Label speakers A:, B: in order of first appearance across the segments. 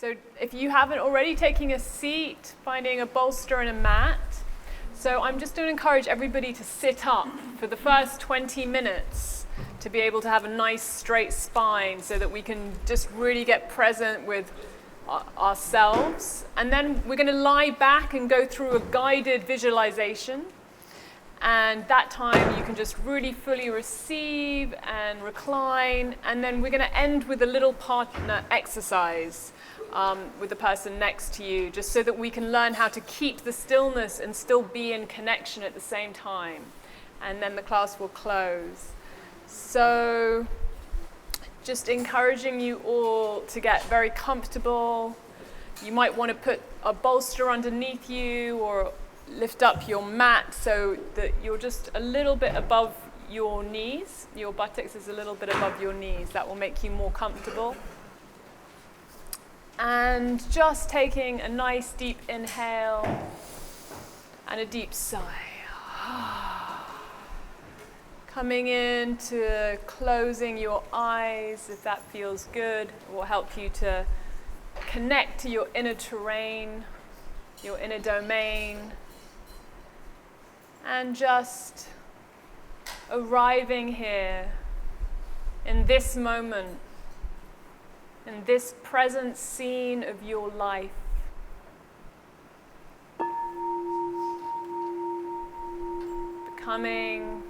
A: So if you haven't already, taking a seat, finding a bolster and a mat. So I'm just going to encourage everybody to sit up for the first 20 minutes to be able to have a nice straight spine so that we can just really get present with ourselves. And then we're going to lie back and go through a guided visualization. And that time you can just really fully receive and recline. And then we're going to end with a little partner exercise with the person next to you, just so that we can learn how to keep the stillness and still be in connection at the same time. And then the class will close. So just encouraging you all to get very comfortable. You might want to put a bolster underneath you or lift up your mat so that you're just a little bit above your knees. Your buttocks is a little bit above your knees. That will make you more comfortable. And just taking a nice deep inhale and a deep sigh. Coming into closing your eyes, if that feels good. It will help you to connect to your inner terrain, your inner domain. And just arriving here in this moment, in this present scene of your life. Becoming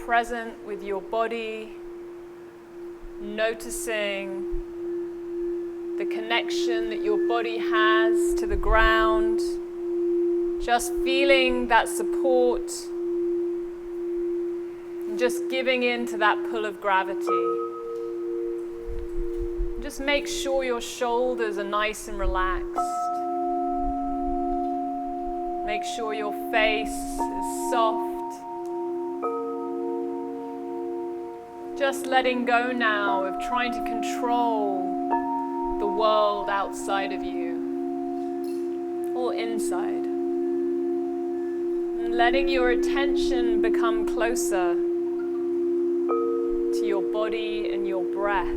A: present with your body, noticing the connection that your body has to the ground, just feeling that support, and just giving in to that pull of gravity. Just make sure your shoulders are nice and relaxed. Make sure your face is soft. Just letting go now of trying to control the world outside of you or inside. And letting your attention become closer to your body and your breath.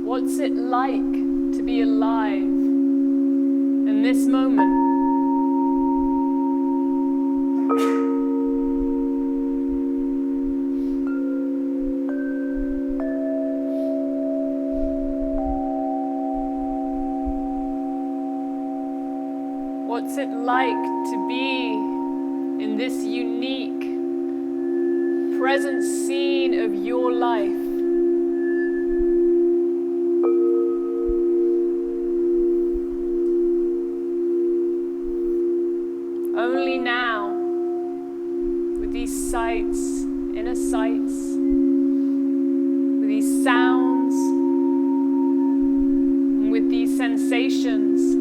A: What's it like to be alive in this moment? What's it like to be in this unique present scene of your life? Only now, with these sights, inner sights, with these sounds, and with these sensations,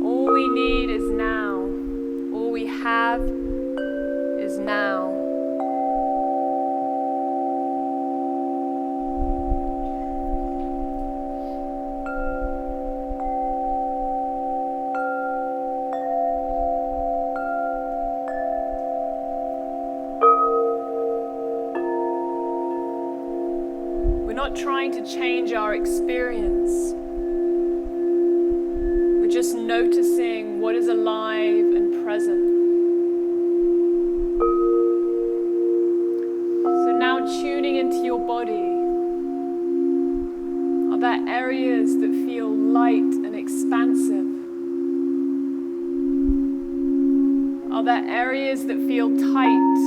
A: all we need is now. All we have is now. We're not trying to change our experience. We're just noticing what is alive and present. So now tuning into your body. Are there areas that feel light and expansive? Are there areas that feel tight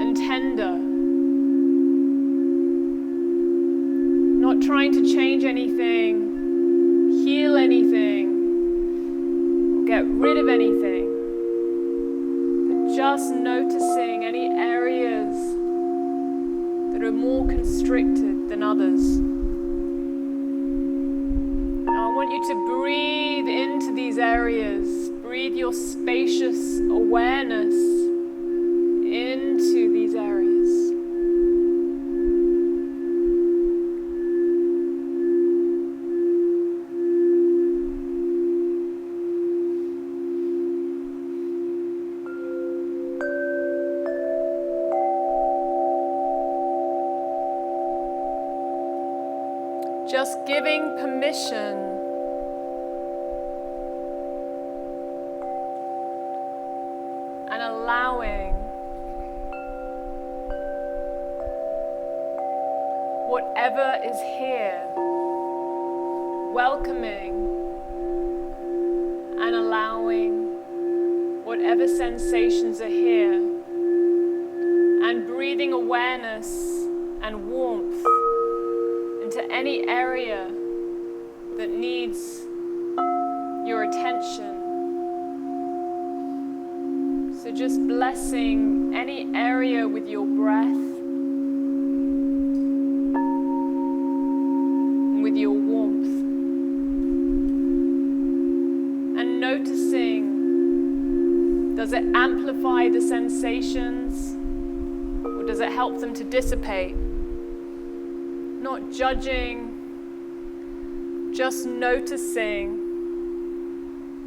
A: and tender? Not trying to change anything, heal anything, or get rid of anything, but just noticing any areas that are more constricted than others. Now I want you to breathe into these areas, breathe your spacious awareness into these areas. giving permission and allowing whatever is here, welcoming and allowing whatever sensations are here, and breathing awareness and warmth into any area that needs your attention. So just blessing any area with your breath and with your warmth. And noticing, does it amplify the sensations or does it help them to dissipate? Not judging, just noticing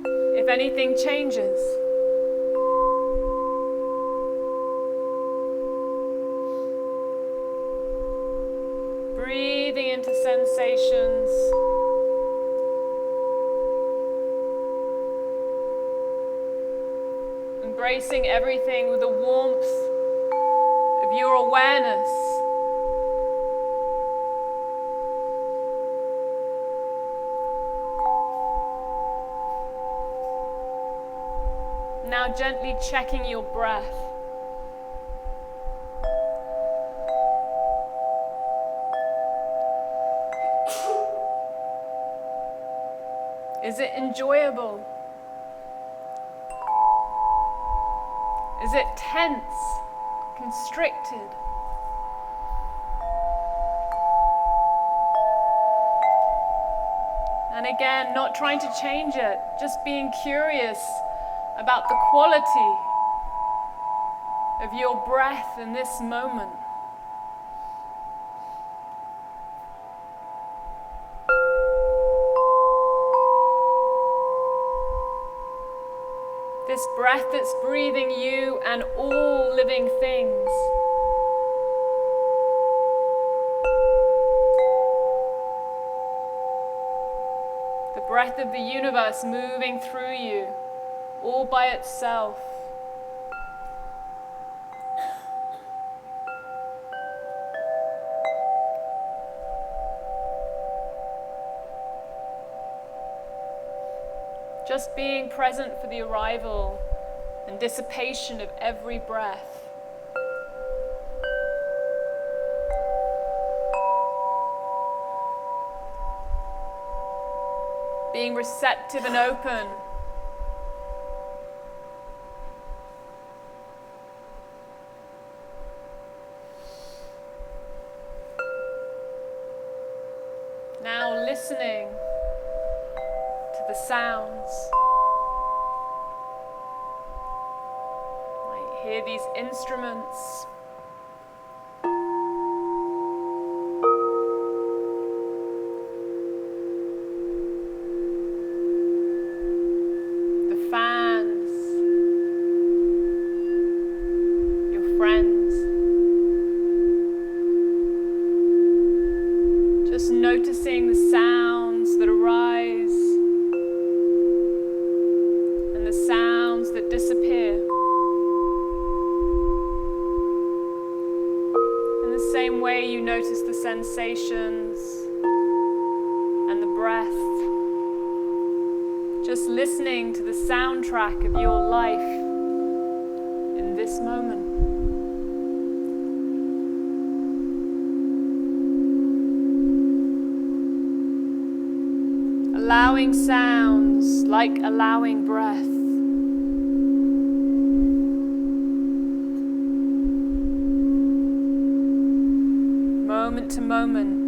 A: if anything changes. Breathing into sensations. Embracing everything with the warmth of your awareness. Now gently checking your breath. Is it enjoyable? Is it tense, constricted? And again, not trying to change it, just being curious about the quality of your breath in this moment. This breath that's breathing you and all living things. The breath of the universe moving through you, all by itself. Just being present for the arrival and dissipation of every breath. Being receptive and open. Now listening to the sounds. I hear these instruments. The fans. Your friends. Just noticing the sounds that arise and the sounds that disappear. In the same way you notice the sensations and the breath. Just listening to the soundtrack of your life in this moment. Allowing sounds like allowing breath. Moment to moment.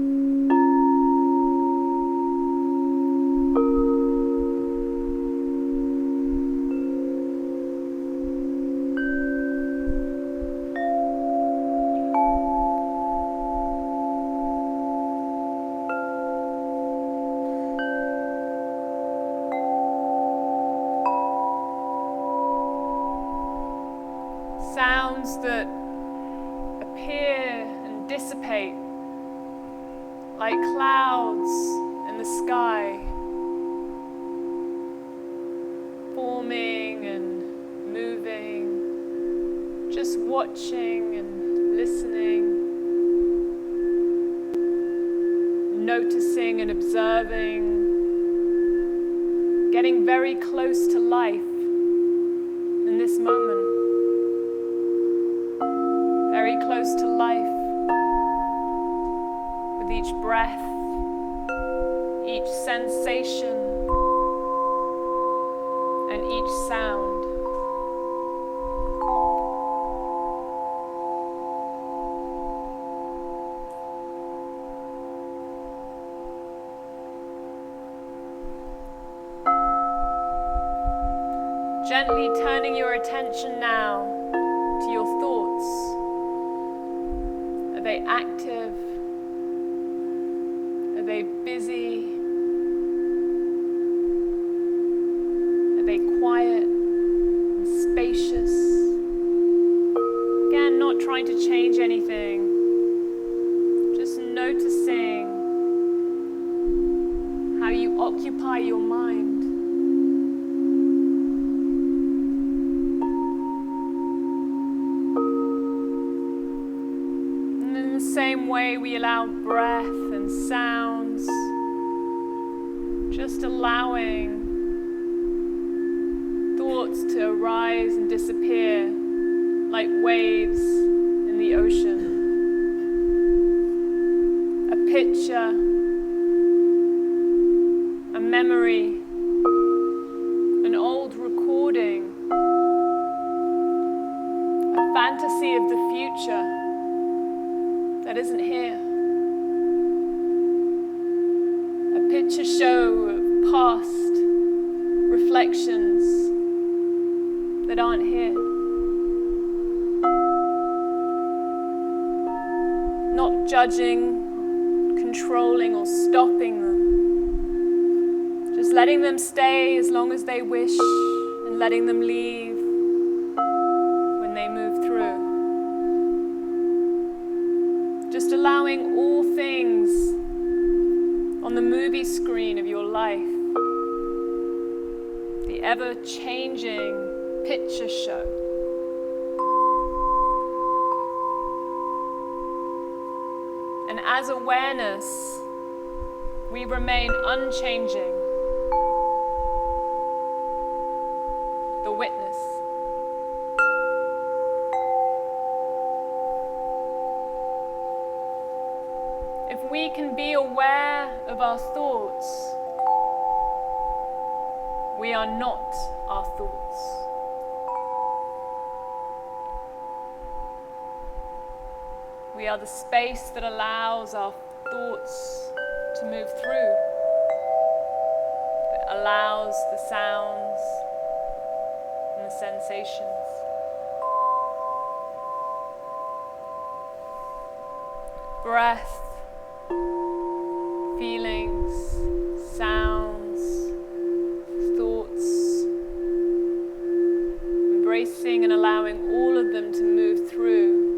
A: Sounds that appear and dissipate like clouds the sky, forming and moving, just watching and listening, noticing and observing, getting very close to life in this moment, very close to life with each breath, each sensation, and each sound. Gently turning your attention now to your thoughts. Are they active? Are they busy? Are they quiet and spacious? Again, not trying to change anything, just noticing how you occupy your mind. Same way we allow breath and sounds, just allowing thoughts to arise and disappear like waves in the ocean. A picture, a memory, an old recording, a fantasy of the future that isn't here. A picture show of past reflections that aren't here. Not judging, controlling, or stopping them. Just letting them stay as long as they wish and letting them leave when they move through. Just allowing all things on the movie screen of your life, the ever-changing picture show. And as awareness, we remain unchanging, the witness. If we can be aware of our thoughts, we are not our thoughts. We are the space that allows our thoughts to move through, that allows the sounds and the sensations. Breath, feelings, sounds, thoughts, embracing and allowing all of them to move through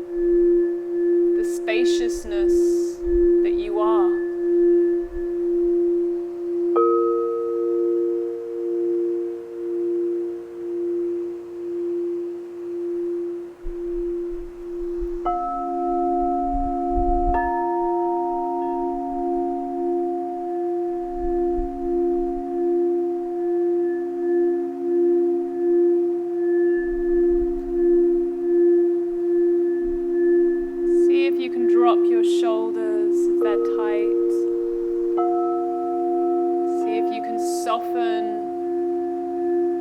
A: the spaciousness that you are. Drop your shoulders if they're tight. See if you can soften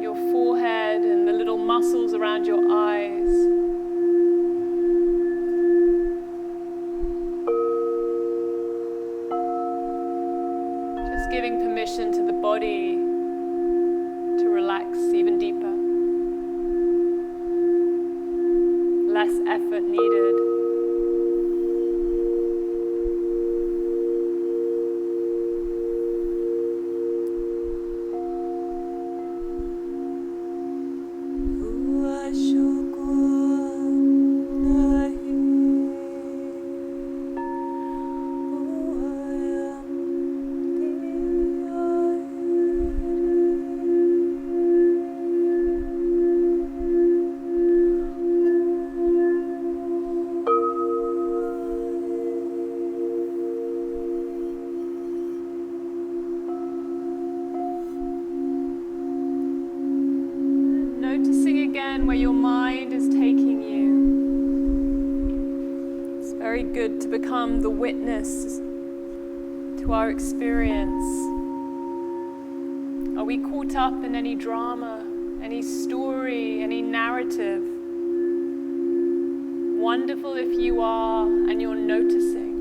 A: your forehead and the little muscles around your eyes. Just giving permission to the body to relax even deeper. Less effort needed. again where your mind is taking you. It's very good to become the witness to our experience. Are we caught up in any drama, any story, any narrative? Wonderful if you are and you're noticing.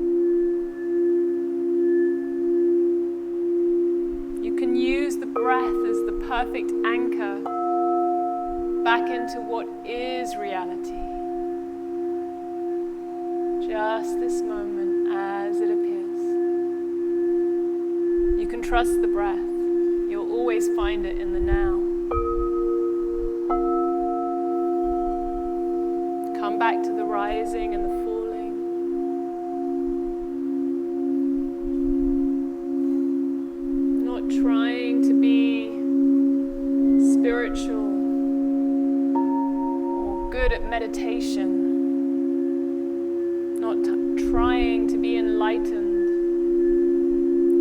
A: You can use the breath as the perfect anchor back into what is reality. Just this moment as it appears. You can trust the breath. You'll always find it in the now. Come back to the rising and the falling. Not trying to be spiritual or good at meditation. Not trying to be enlightened.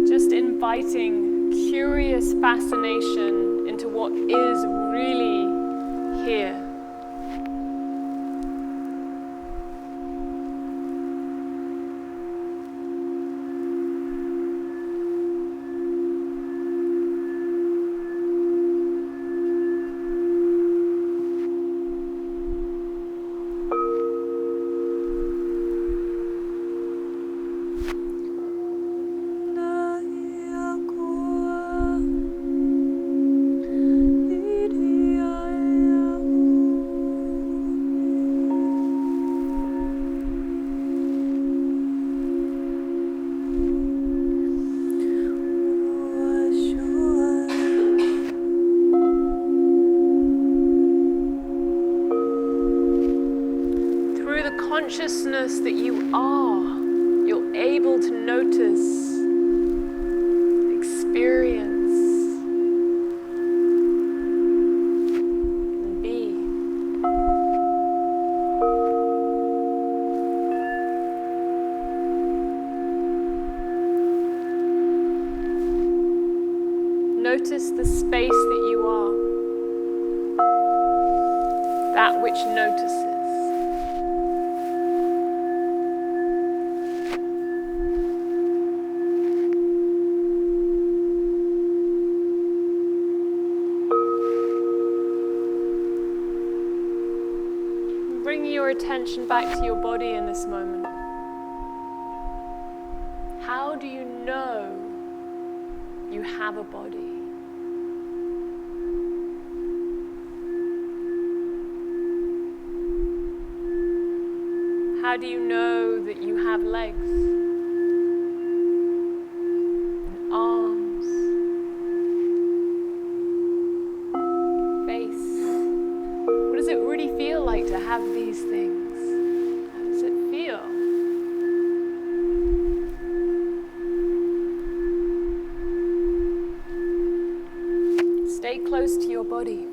A: Just inviting curious fascination into what is really here. Consciousness that you are, you're able to notice, experience, and be. Notice the space that you are, that which notices. Bring your attention back to your body in this moment. How do you know you have a body? How do you know that you have legs and arms, face? What does it really feel like to have these things? How does it feel? Stay close to your body.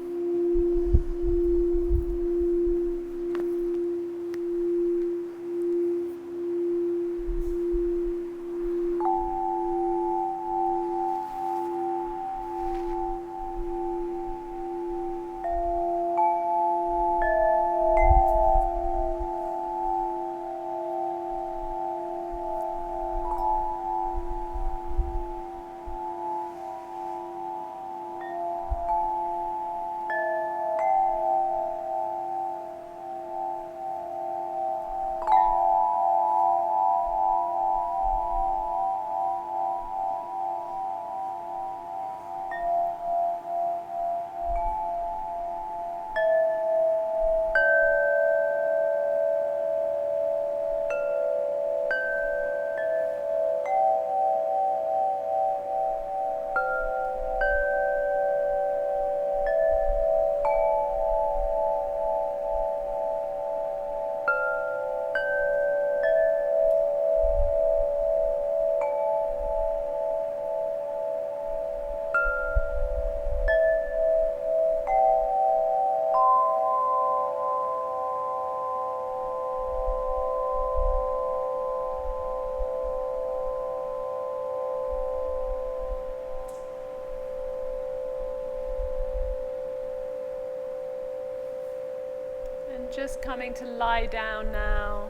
A: just coming to lie down now,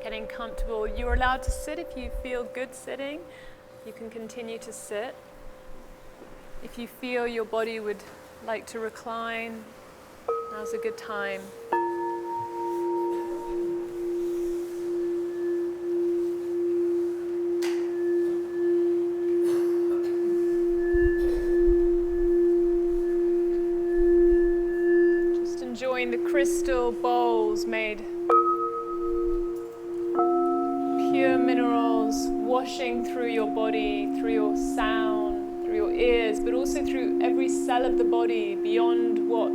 A: getting comfortable. You're allowed to sit if you feel good sitting. You can continue to sit. If you feel your body would like to recline, now's a good time. Just enjoying the crystal bowls made pure minerals washing through your body, through your sound, through your ears, but also through every cell of the body, beyond what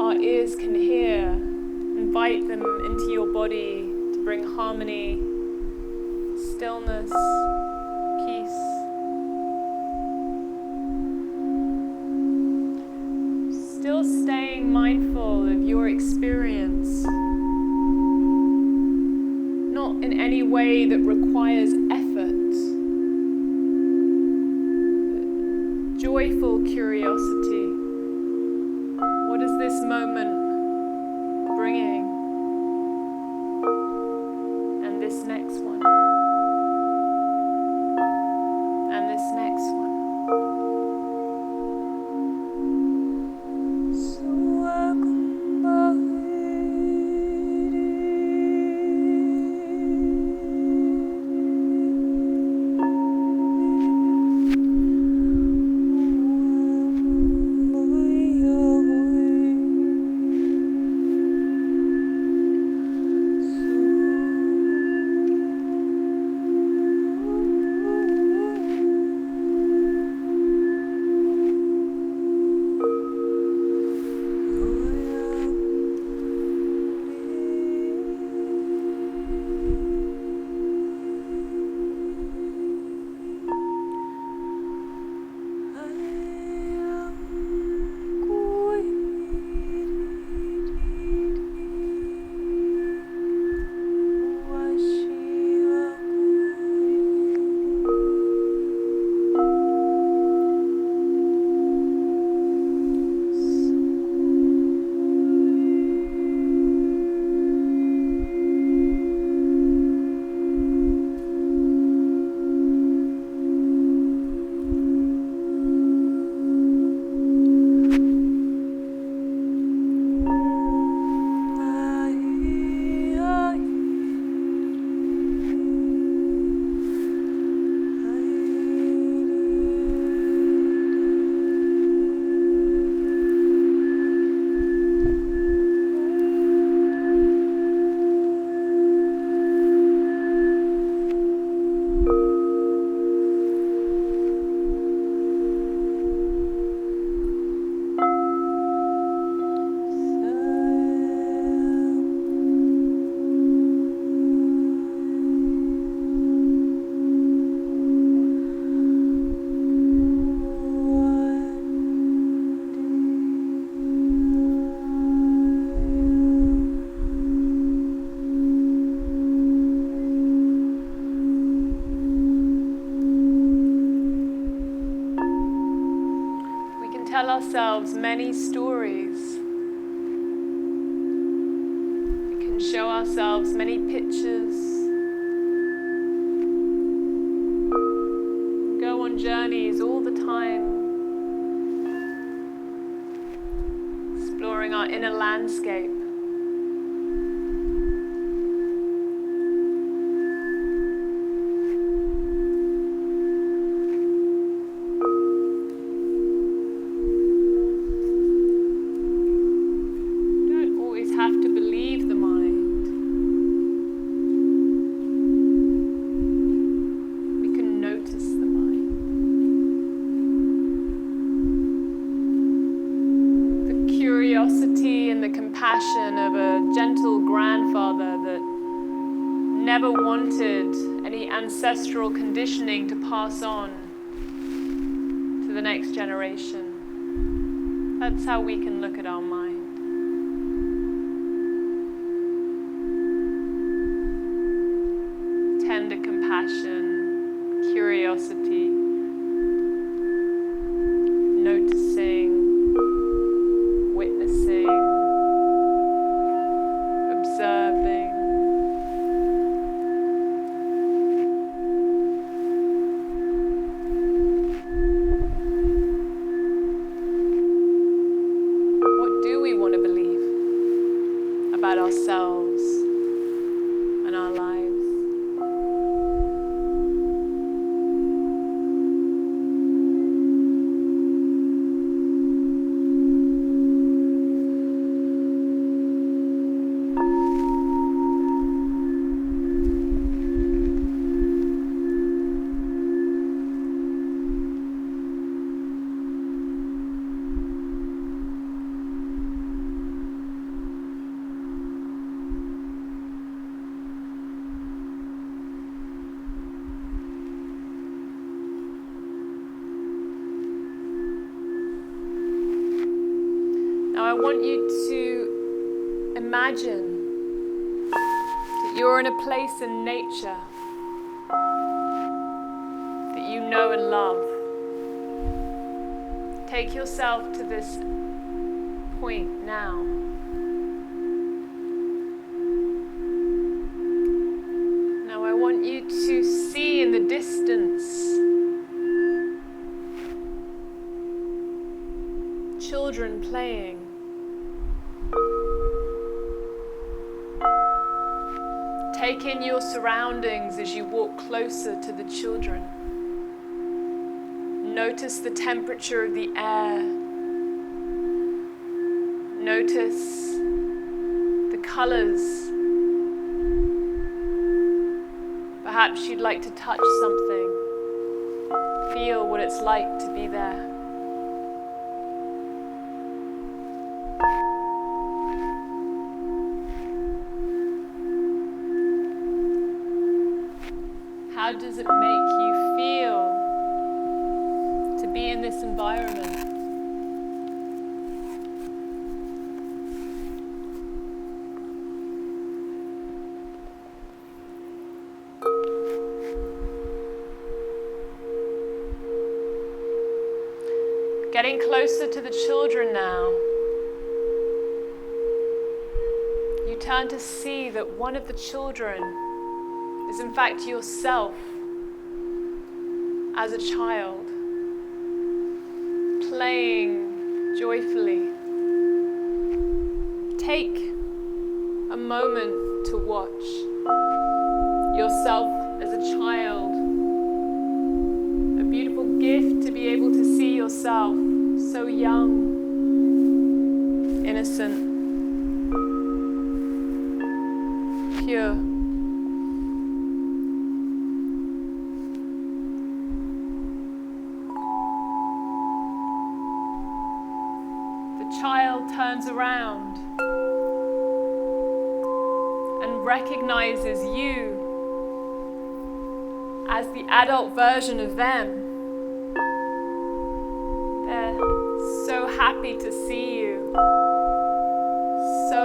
A: our ears can hear. Invite them into your body to bring harmony, stillness, peace. Still staying mindful of your experience, not in any way that requires effort, but joyful curiosity. What is this moment bringing? And this next one. And this next one. Tell ourselves many stories. We can show ourselves many pictures. Go on journeys all the time, exploring our inner landscape. Compassion of a gentle grandfather that never wanted any ancestral conditioning to pass on to the next generation. That's how we can look at our mind. Tender compassion, curiosity, noticing, witnessing, I want you to imagine that you're in a place in nature that you know and love. Take yourself to this point now. Now I want you to see in the distance children playing. Take in your surroundings as you walk closer to the children. Notice the temperature of the air. Notice the colors. Perhaps you'd like to touch something. Feel what it's like to be there. How does it make you feel to be in this environment? Getting closer to the children now, you turn to see that one of the children is in fact yourself as a child, playing joyfully. Take a moment to watch yourself as a child. A beautiful gift to be able to see yourself so young, innocent, pure. Child turns around and recognizes you as the adult version of them. They're so happy to see you, so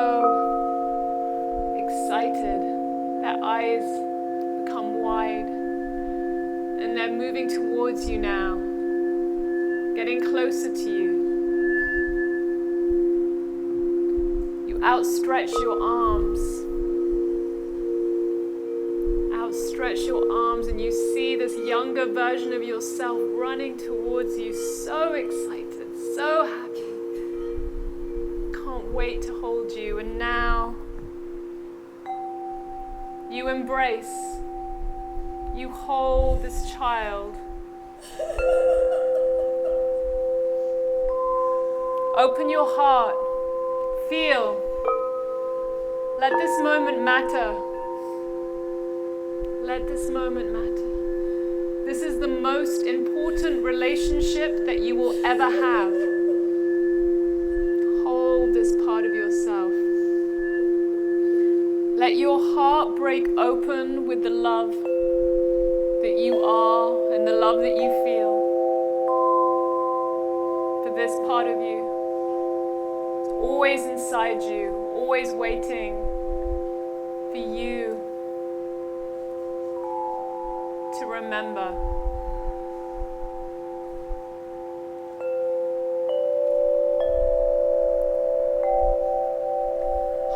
A: excited. Their eyes become wide and they're moving towards you now, getting closer to you. Outstretch your arms. Outstretch your arms and you see this younger version of yourself running towards you, so excited, so happy. Can't wait to hold you. And now you embrace, you hold this child. Open your heart. Feel. Let this moment matter. Let this moment matter. This is the most important relationship that you will ever have. Hold this part of yourself. Let your heart break open with the love that you are and the love that you feel for this part of you. It's always inside you, always waiting for you to remember.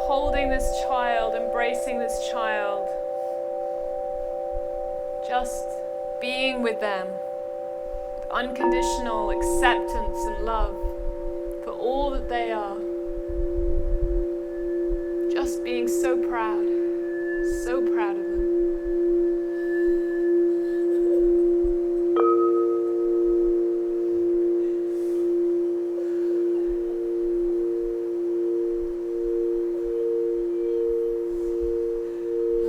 A: Holding this child, embracing this child, just being with them, with unconditional acceptance and love for all that they are. Just being so proud of them.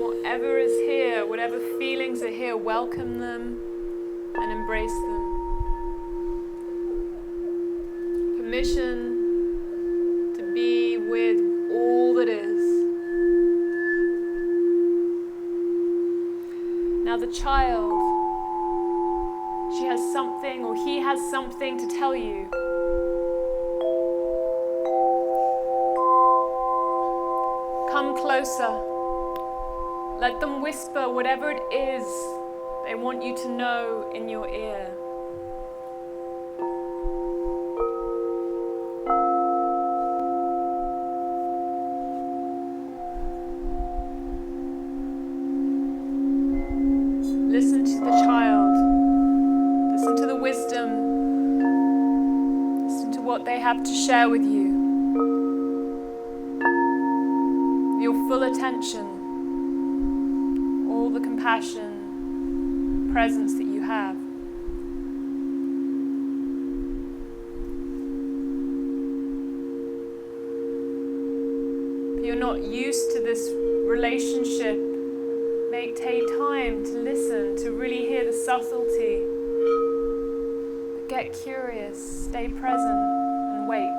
A: Whatever is here, whatever feelings are here, welcome them and embrace them. Permission to be with all that is. Now the child, she has something or he has something to tell you. closer. Let them whisper whatever it is they want you to know in your ear. Listen to the child. Listen to the wisdom. Listen to what they have to share with you. Your full attention, all the compassion, presence that you have. If you're not used to this relationship, take time to listen, to really hear the subtlety. But get curious, stay present, and wait.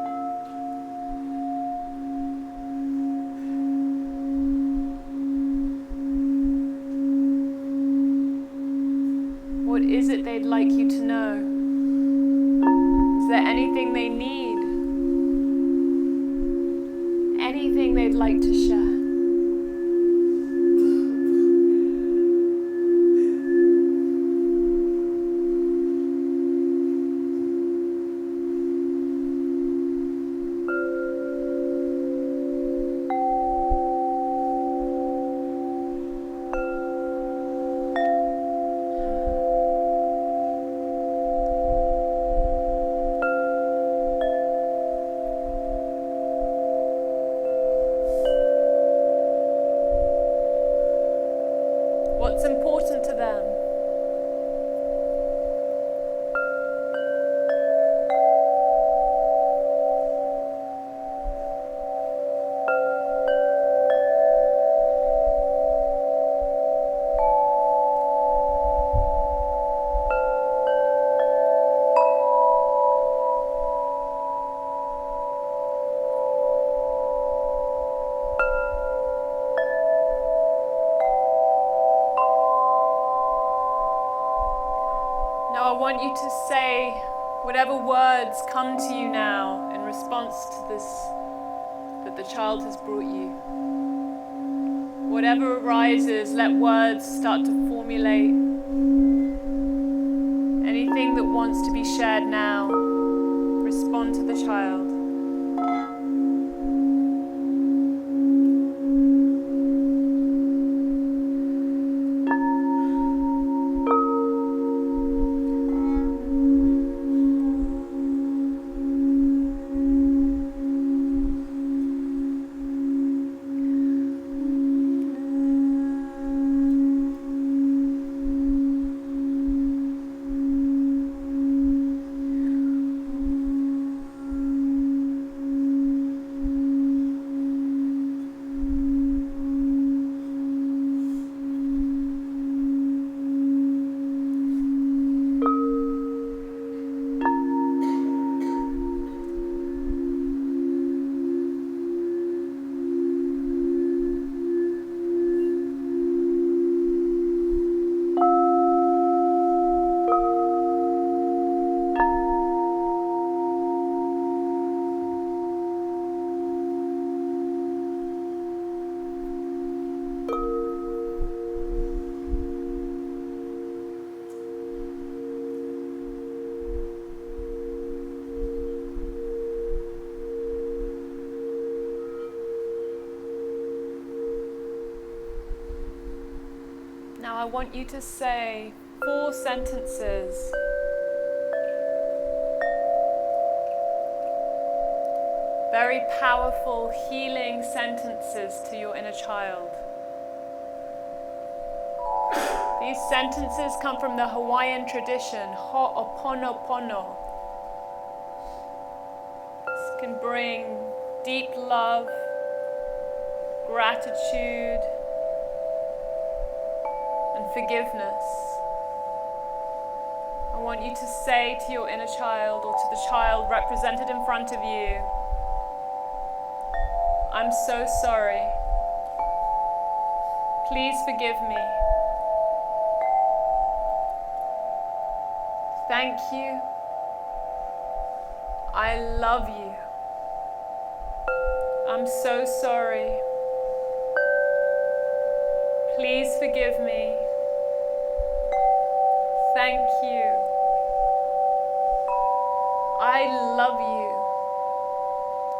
A: What is it they'd like you to know? Is there anything they need? Anything they'd like to share? What's important to them? Now I want you to say whatever words come to you now in response to this that the child has brought you. Whatever arises, let words start to formulate. Anything that wants to be shared now, respond to the child. Now I want you to say 4 sentences. Very powerful, healing sentences to your inner child. These sentences come from the Hawaiian tradition, ho'oponopono. This can bring deep love, gratitude, and forgiveness. I want you to say to your inner child or to the child represented in front of you, I'm so sorry. Please forgive me. Thank you. I love you. I'm so sorry. Please forgive me. Thank you. I love you.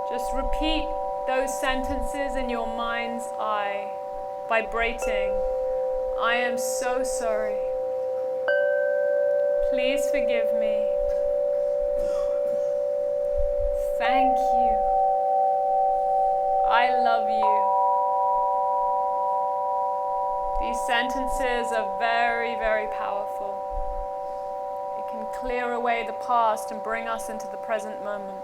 A: Just repeat those sentences in your mind's eye, vibrating. I am so sorry. Please forgive me. Thank you. I love you. These sentences are very, very powerful. It can clear away the past and bring us into the present moment.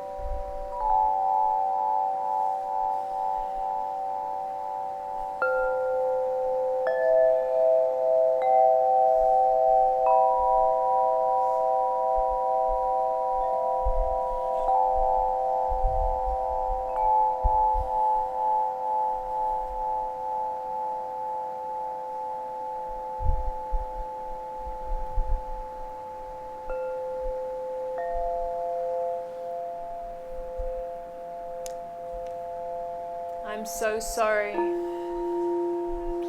A: I'm so sorry.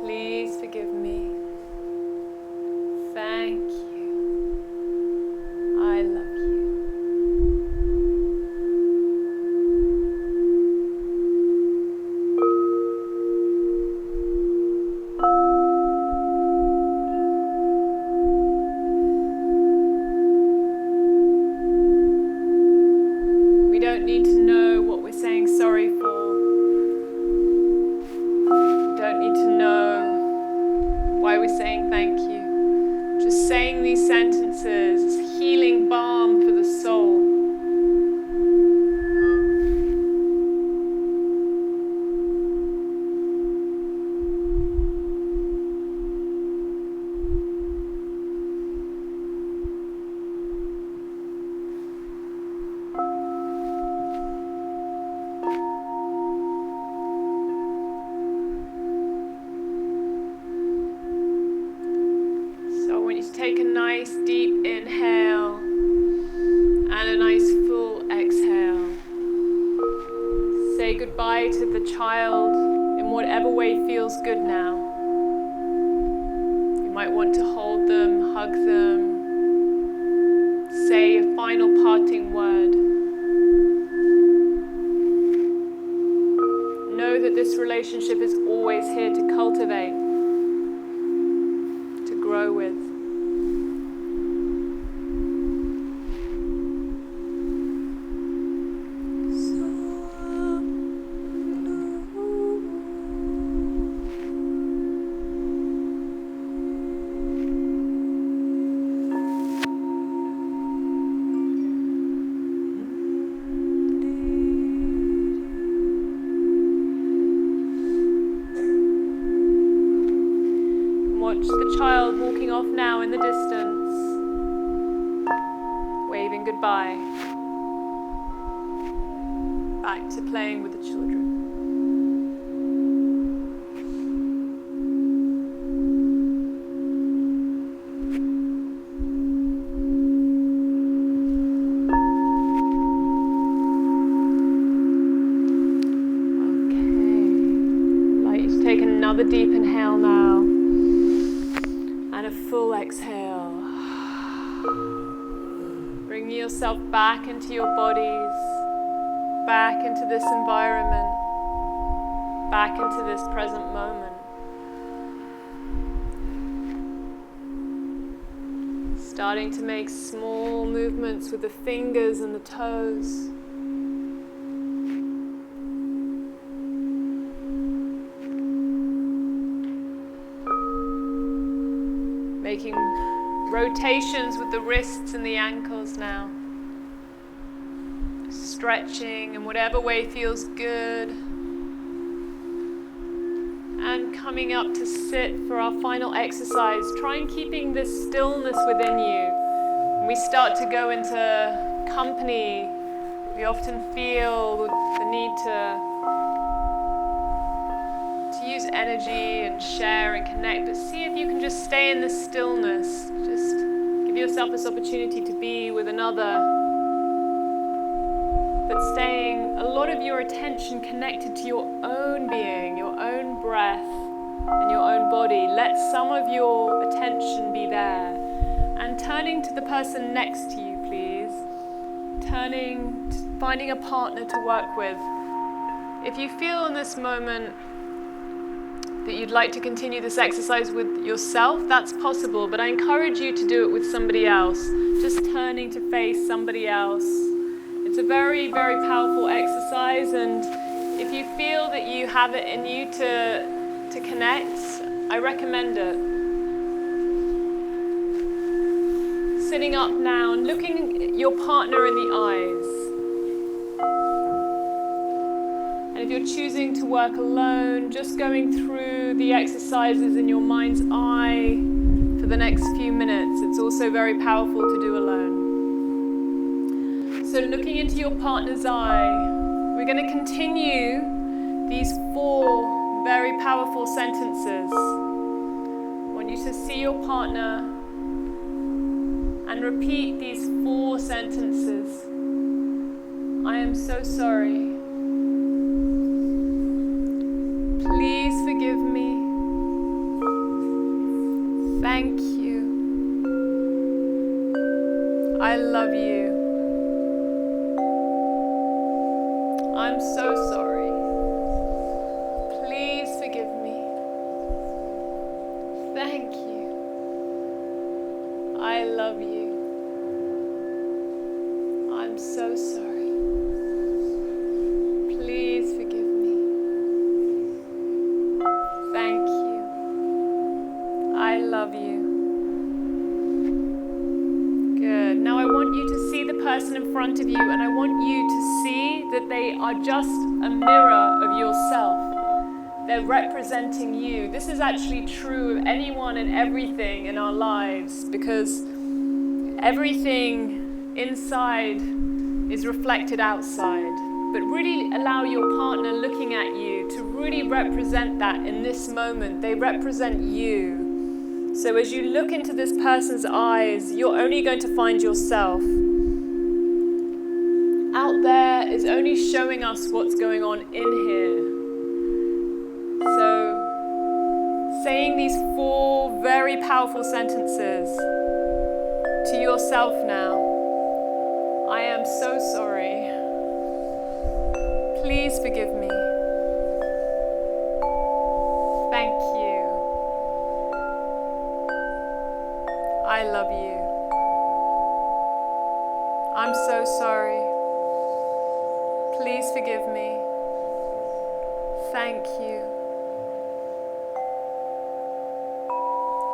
A: Please forgive me. Thank you. I love you. We don't need to know what we're saying sorry for. Don't need to know why we're saying thank you. Just saying these sentences is healing balm for the soul. Take a nice deep inhale and a nice full exhale. Say goodbye to the child in whatever way feels good now. You might want to hold them, hug them, say a final parting word. Know that this relationship is always here to cultivate, to grow with. Watch the child walking off now in the distance, waving goodbye, back to playing with the children. Okay, I'd like you to take another deep inhale now. And a full exhale. Bring yourself back into your bodies, back into this environment, back into this present moment. Starting to make small movements with the fingers and the toes. Making rotations with the wrists and the ankles now. Stretching in whatever way feels good. And coming up to sit for our final exercise. Try and keeping this stillness within you. When we start to go into company, we often feel the need to use energy and share and connect, but see if you can just stay in this stillness. Just give yourself this opportunity to be with another, but staying a lot of your attention connected to your own being, your own breath, in your own body. Let some of your attention be there. And turning to the person next to you, please. Finding a partner to work with. If you feel in this moment that you'd like to continue this exercise with yourself, that's possible, but I encourage you to do it with somebody else. Just turning to face somebody else. It's a very, very powerful exercise, and if you feel that you have it in you to connect, I recommend it. Sitting up now and looking your partner in the eyes. And if you're choosing to work alone, just going through the exercises in your mind's eye for the next few minutes. It's also very powerful to do alone. So looking into your partner's eye, we're going to continue these 4 very powerful sentences. I want you to see your partner and repeat these 4 sentences. I am so sorry. Please forgive me. Thank you. I love you. I'm so sorry. Please forgive me. Thank you. I love you. I'm so sorry. Please forgive me. Thank you. I love you. Good. Now I want you to see the person in front of you, and I want you to see that they are just a mirror of yourself. They're representing you. This is actually true of anyone and everything in our lives, because everything inside is reflected outside. But really allow your partner looking at you to really represent that in this moment. They represent you. So as you look into this person's eyes, you're only going to find yourself. Out there is only showing us what's going on in here. So, saying these 4 very powerful sentences to yourself now. I am so sorry. Please forgive me. Thank you. I love you. I'm so sorry. Please forgive me. Thank you.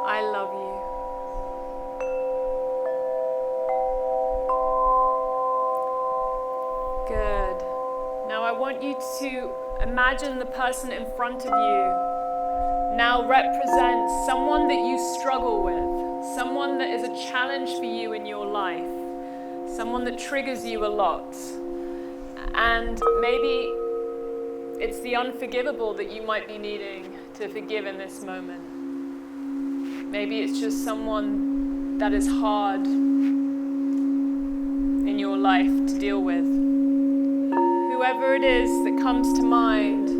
A: I love you. Good. Now I want you to imagine the person in front of you now represents someone that you struggle with, someone that is a challenge for you in your life, someone that triggers you a lot. And maybe it's the unforgivable that you might be needing to forgive in this moment. Maybe it's just someone that is hard in your life to deal with. Whoever it is that comes to mind,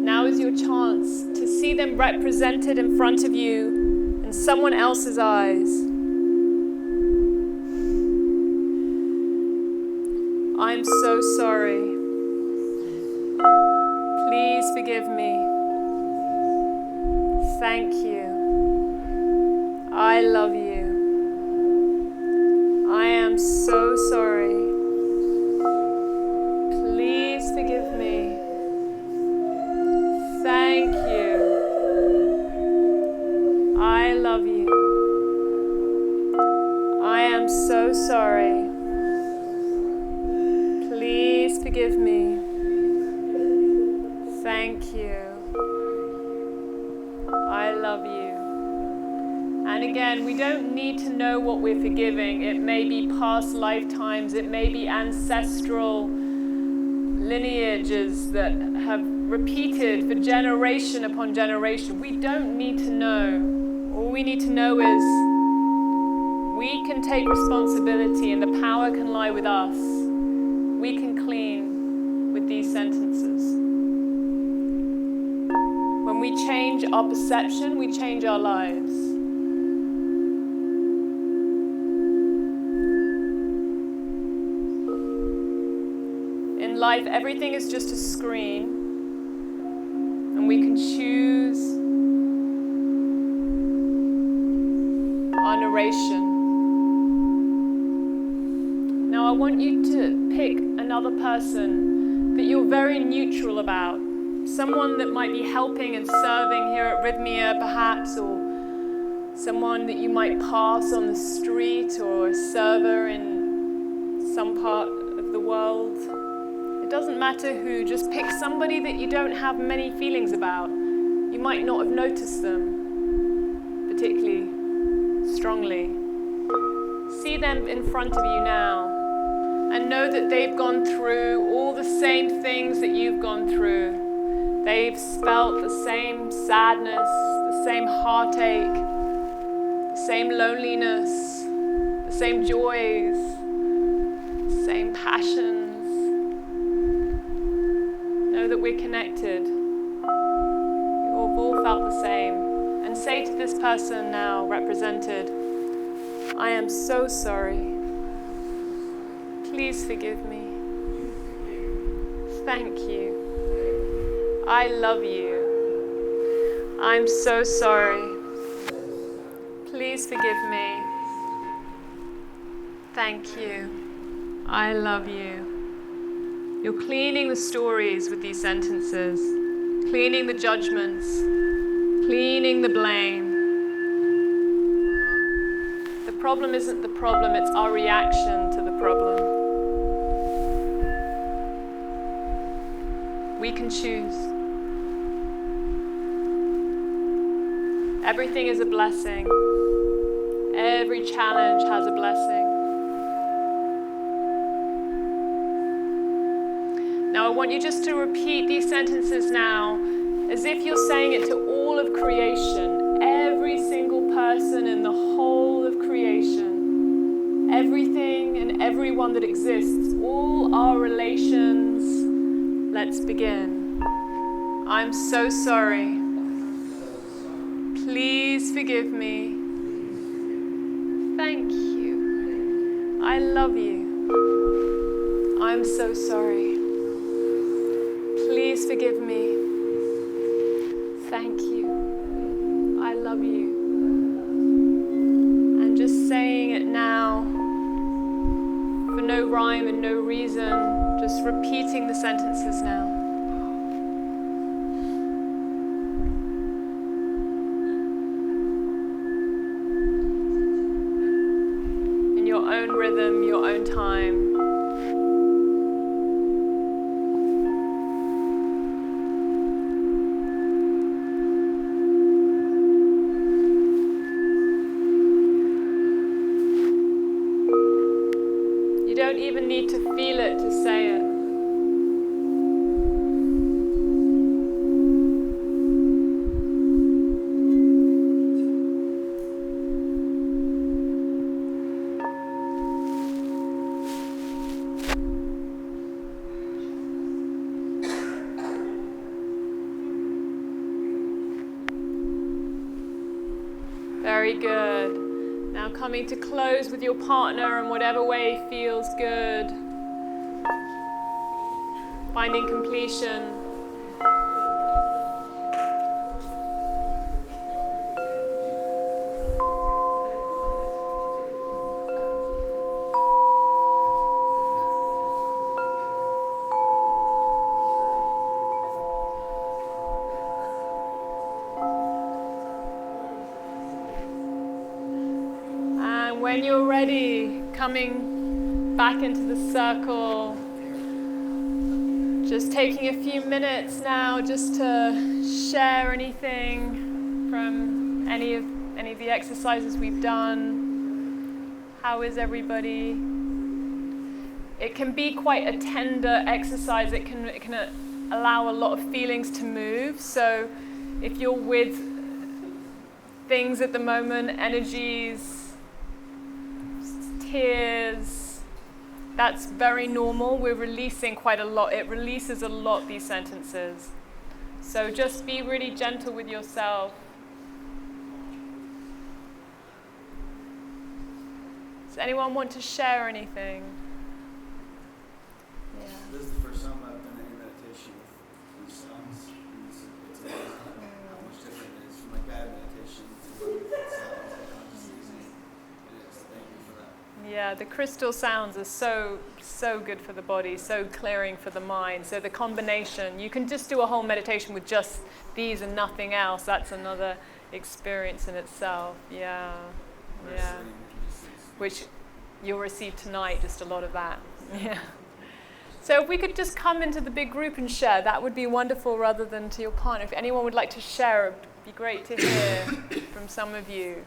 A: now is your chance to see them represented in front of you in someone else's eyes. I'm so sorry. Please forgive me. Thank you. I love you. I am so sorry. Please forgive me. Thank you. I love you. I am so sorry. Please forgive me. Thank you. I love you. And again, we don't need to know what we're forgiving. It may be past lifetimes. It may be ancestral lineages that have repeated for generation upon generation. We don't need to know. All we need to know is we can take responsibility and the power can lie with us. We can clean with these sentences. When we change our perception, we change our lives. In life, everything is just a screen, and we can choose our narration. Now, I want you to pick another person that you're very neutral about. Someone that might be helping and serving here at Rhythmia, perhaps, or someone that you might pass on the street, or a server in some part of the world. It doesn't matter who, just pick somebody that you don't have many feelings about. You might not have noticed them particularly strongly. See them in front of you now, and know that they've gone through all the same things that you've gone through. They've felt the same sadness, the same heartache, the same loneliness, the same joys, the same passions. Know that we're connected. You've all felt the same. And say to this person now, represented, I am so sorry. Please forgive me. Thank you. I love you. I'm so sorry. Please forgive me. Thank you. I love you. You're cleaning the stories with these sentences, cleaning the judgments, cleaning the blame. The problem isn't the problem, it's our reaction to the problem. We can choose. Everything is a blessing. Every challenge has a blessing. Now I want you just to repeat these sentences now as if you're saying it to all of creation, every single person in the whole of creation, everything and everyone that exists, all our relations. Let's begin. I'm so sorry. Please forgive me. Thank you. I love you. I'm so sorry. Please forgive me. Thank you. I love you. And just saying it now for no rhyme and no reason. Just repeating the sentences now. In your own rhythm, your own time. You don't even need to feel it to say it. Very good. Now coming to close with your partner in whatever way feels good. Finding completion. When you're ready, coming back into the circle, just taking a few minutes now just to share anything from any of the exercises we've done. How is everybody? It can be quite a tender exercise. It can allow a lot of feelings to move. So if you're with things at the moment, energies, tears, that's very normal. We're releasing quite a lot. It releases a lot, these sentences. So just be really gentle with yourself. Does anyone want to share anything? Yeah.
B: This is the first time I've done any meditation with these sounds. It's amazing how much different it is from like guided meditation to sounds and consciousness. It is. Thank you for that.
A: Yeah, the crystal sounds are so good for the body, so clearing for the mind. So the combination, you can just do a whole meditation with just these and nothing else. That's another experience in itself. Yeah. Yeah. Which you'll receive tonight, just a lot of that. Yeah. So if we could just come into the big group and share, that would be wonderful rather than to your partner. If anyone would like to share, it would be great to hear from some of you.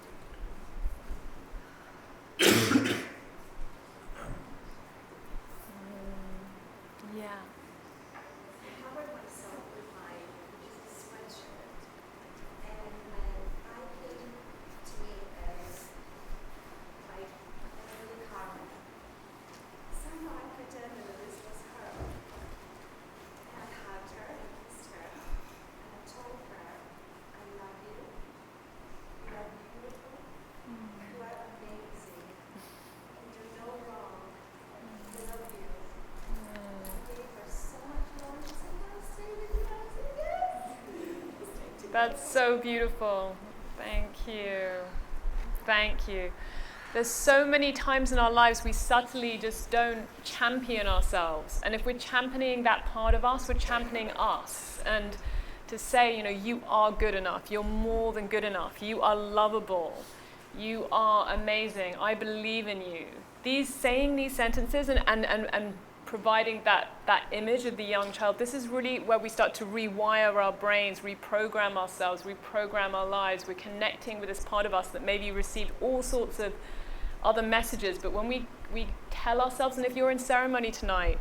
A: Yeah.
C: I covered myself with my sweatshirt, and when I came to me as like a little comment, somehow I pretended that this was her. And I hugged her and kissed her, and I told her, I love you, you are beautiful, you are amazing, and you're no wrong, I love you.
A: That's so beautiful. Thank you. Thank you. There's so many times in our lives we subtly just don't champion ourselves. And if we're championing that part of us, we're championing us. And to say, you are good enough. You're more than good enough. You are lovable. You are amazing. I believe in you. Saying these sentences and providing that image of the young child, this is really where we start to rewire our brains, reprogram ourselves, reprogram our lives. We're connecting with this part of us that maybe received all sorts of other messages. But when we tell ourselves, and if you're in ceremony tonight,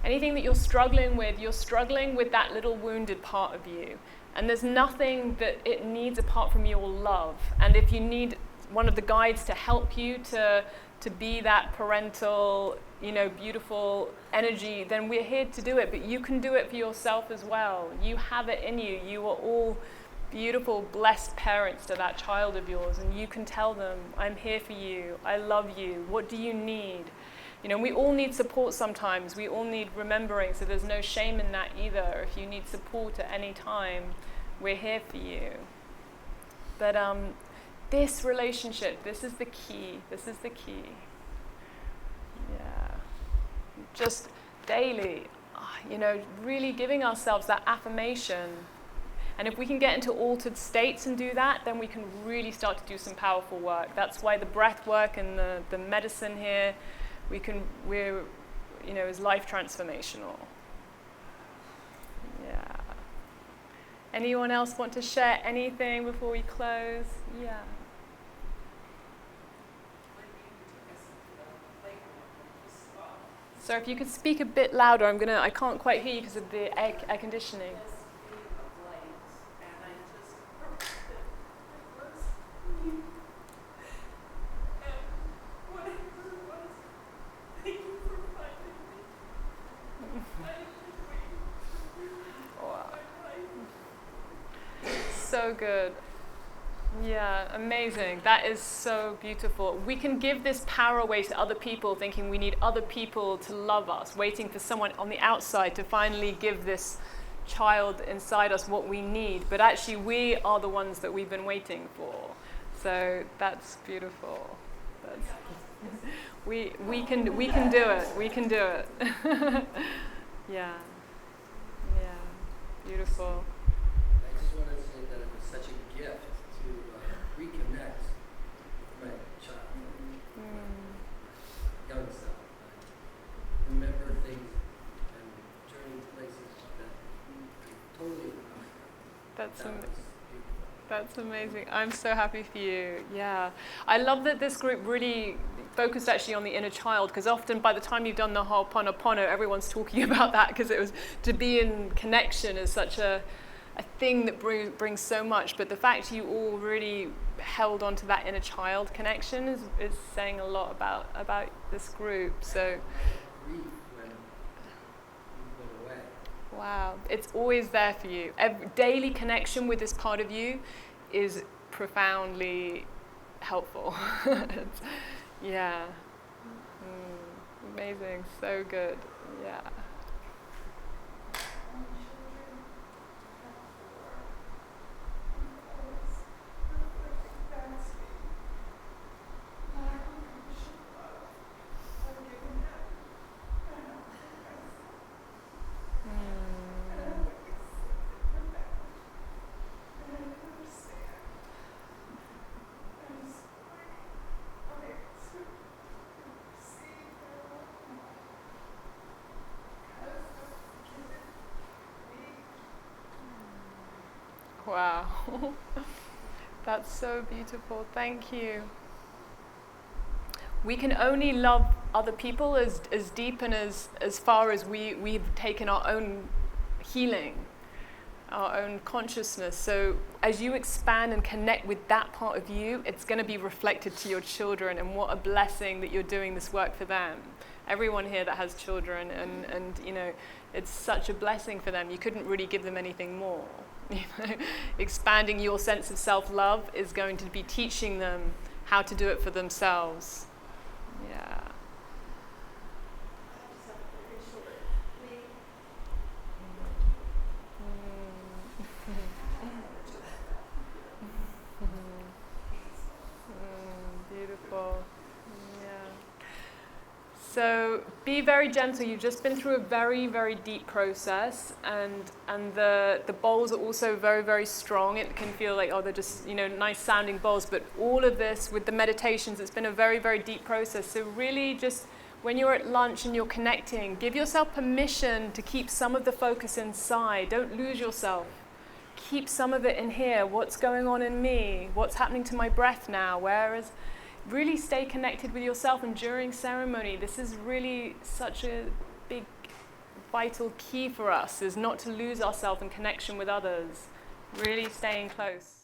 A: anything that you're struggling with that little wounded part of you. And there's nothing that it needs apart from your love. And if you need one of the guides to help you to be that parental, beautiful energy, then we're here to do it. But you can do it for yourself as well. You have it in you. You are all beautiful, blessed parents to that child of yours. And you can tell them, I'm here for you. I love you. What do you need? We all need support sometimes. We all need remembering. So there's no shame in that either. If you need support at any time, we're here for you. But this relationship, this is the key. This is the key. Yeah. Just daily, really giving ourselves that affirmation. And if we can get into altered states and do that, then we can really start to do some powerful work. That's why the breath work and the medicine here, is life transformational. Yeah. Anyone else want to share anything before we close? Yeah. So if you could speak a bit louder, I can't quite hear you because of the air conditioning. So good. Yeah, amazing. That is so beautiful. We can give this power away to other people, thinking we need other people to love us, waiting for someone on the outside to finally give this child inside us what we need. But actually, we are the ones that we've been waiting for. So that's beautiful. We can do it. We can do it. Yeah. Yeah. Beautiful.
D: I just want to say that it was such a gift to reconnect with my child, young self. Remember things and journey places that totally
A: That's amazing. I'm so happy for you. Yeah. I love that this group really focused actually on the inner child, because often by the time you've done the Ho'oponopono, everyone's talking about that, because it was to be in connection is such a thing that brings so much. But the fact you all really held on to that inner child connection is saying a lot about this group. So
D: grief when you went away.
A: wow. Yeah, it's always there for you. Daily connection with this part of you is profoundly helpful. Yeah. Amazing. So good. Yeah. Wow. That's so beautiful. Thank you. We can only love other people as deep and as far as we've taken our own healing, our own consciousness. So as you expand and connect with that part of you, it's going to be reflected to your children, and what a blessing that you're doing this work for them. Everyone here that has children, and you know, it's such a blessing for them. You couldn't really give them anything more. You know, expanding your sense of self-love is going to be teaching them how to do it for themselves. Yeah. Beautiful. Yeah. So be very gentle. You've just been through a very, very deep process, and the bowls are also very, very strong. It can feel like, oh, they're just, you know, nice sounding bowls, but all of this with the meditations, it's been a very, very deep process. So really just when you're at lunch and you're connecting, give yourself permission to keep some of the focus inside. Don't lose yourself. Keep some of it in here. What's going on in me? What's happening to my breath now? Whereas really stay connected with yourself, and during ceremony, this is really such a big, vital key for us, is not to lose ourselves in connection with others. Really staying close.